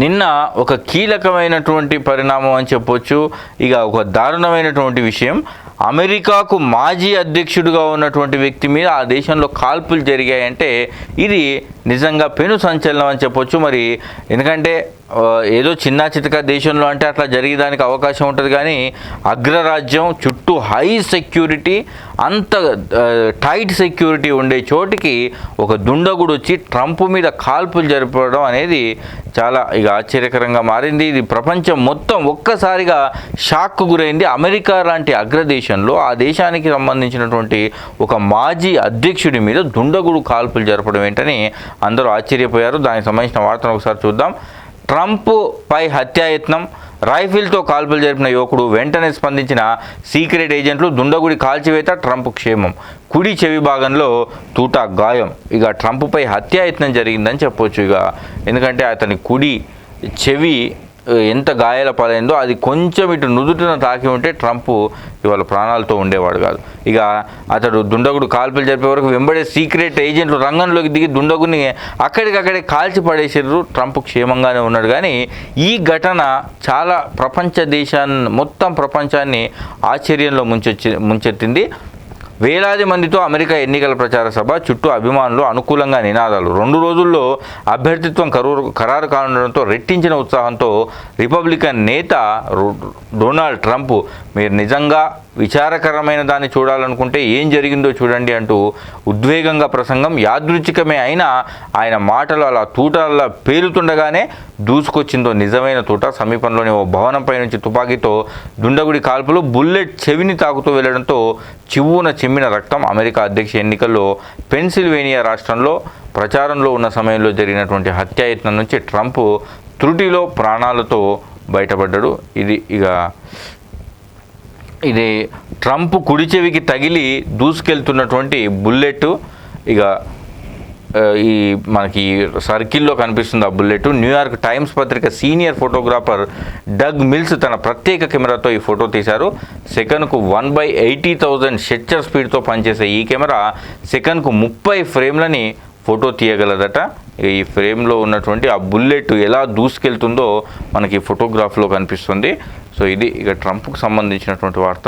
నిన్న ఒక కీలకమైనటువంటి పరిణామం అని చెప్పొచ్చు. ఇక ఒక దారుణమైనటువంటి విషయం, అమెరికాకు మాజీ అధ్యక్షుడిగా ఉన్నటువంటి వ్యక్తి మీద ఆ దేశంలో కాల్పులు జరిగాయంటే ఇది నిజంగా పెను సంచలనం అని చెప్పొచ్చు. మరి ఎందుకంటే ఏదో చిన్న చితక దేశంలో అంటే అట్లా జరిగేదానికి అవకాశం ఉంటుంది, కానీ అగ్రరాజ్యం చుట్టూ హై సెక్యూరిటీ, అంత టైట్ సెక్యూరిటీ ఉండే చోటికి ఒక దుండగుడు వచ్చి ట్రంప్ మీద కాల్పులు జరపడం అనేది చాలా ఇక ఆశ్చర్యకరంగా మారింది. ఇది ప్రపంచం మొత్తం ఒక్కసారిగా షాక్కు గురైంది. అమెరికా లాంటి అగ్రదేశంలో ఆ దేశానికి సంబంధించినటువంటి ఒక మాజీ అధ్యక్షుడి మీద దుండగుడు కాల్పులు జరపడం ఏంటని అందరూ ఆశ్చర్యపోయారు. దానికి సంబంధించిన వార్తను ఒకసారి చూద్దాం. ట్రంప్ పై హత్యాయత్నం, రైఫిల్తో కాల్పులు జరిపిన యువకుడు, వెంటనే స్పందించిన సీక్రెట్ ఏజెంట్లు, దుండగుడి కాల్చివేత, ట్రంప్ క్షేమం, కుడి చెవి భాగంలో తూటా గాయం. ఇక ట్రంప్పై హత్యాయత్నం జరిగిందని చెప్పొచ్చు. ఇక ఎందుకంటే అతని కుడి చెవి ఎంత గాయాల పాలైందో అది కొంచెం ఇటు నుదుటిన తాకి ఉంటే ట్రంప్ ఇవాళ ప్రాణాలతో ఉండేవాడు కాదు. ఇక అతడు దుండగుడు కాల్పులు జరిపే వరకు వెంబడే సీక్రెట్ ఏజెంట్లు రంగంలోకి దిగి దుండగుడిని అక్కడికక్కడే కాల్చి పడేసారు. ట్రంప్ క్షేమంగానే ఉన్నాడు. కానీ ఈ ఘటన చాలా మొత్తం ప్రపంచాన్ని ఆశ్చర్యంలో ముంచెత్తింది. వేలాది మందితో అమెరికా ఎన్నికల ప్రచార సభ చుట్టూ అభిమానులు, అనుకూలంగా నినాదాలు. 2 రోజుల్లో అభ్యర్థిత్వం ఖరారు కానుండడంతో రెట్టించిన ఉత్సాహంతో రిపబ్లికన్ నేత డొనాల్డ్ ట్రంప్, మీరు నిజంగా విచారకరమైన దాన్ని చూడాలనుకుంటే ఏం జరిగిందో చూడండి అంటూ ఉద్వేగంగా ప్రసంగం. యాదృచ్ఛికమే అయినా ఆయన మాటలు అలా తూటాల పేలుతుండగానే దూసుకొచ్చిందో నిజమైన తూట. సమీపంలోని ఓ భవనంపై నుంచి తుపాకీతో దుండగుడి కాల్పులు, బుల్లెట్ చెవిని తాకుతూ వెళ్లడంతో చివ్వున చిమ్మిన రక్తం. అమెరికా అధ్యక్ష ఎన్నికల్లో పెన్సిల్వేనియా రాష్ట్రంలో ప్రచారంలో ఉన్న సమయంలో జరిగినటువంటి హత్యాయత్నం నుంచి ట్రంప్ త్రుటిలో ప్రాణాలతో బయటపడ్డాడు. ఇది ట్రంప్ కుడి చెవికి తగిలి దూసుకెళ్తున్నటువంటి బుల్లెట్. ఇక ఈ మనకి సర్కిల్లో కనిపిస్తుంది ఆ బుల్లెట్. న్యూయార్క్ టైమ్స్ పత్రిక సీనియర్ ఫోటోగ్రాఫర్ డగ్ మిల్స్ తన ప్రత్యేక కెమెరాతో ఈ ఫోటో తీశారు. సెకన్కు 1/80,000 షట్టర్ స్పీడ్తో పనిచేసే ఈ కెమెరా సెకన్కు 30 ఫ్రేమ్లని ఫోటో తీయగలదట. ఈ ఫ్రేమ్లో ఉన్నటువంటి ఆ బుల్లెట్ ఎలా దూసుకెళ్తుందో మనకి ఫోటోగ్రాఫ్లో కనిపిస్తుంది. సో ఇది ఇక ట్రంప్కు సంబంధించినటువంటి వార్త.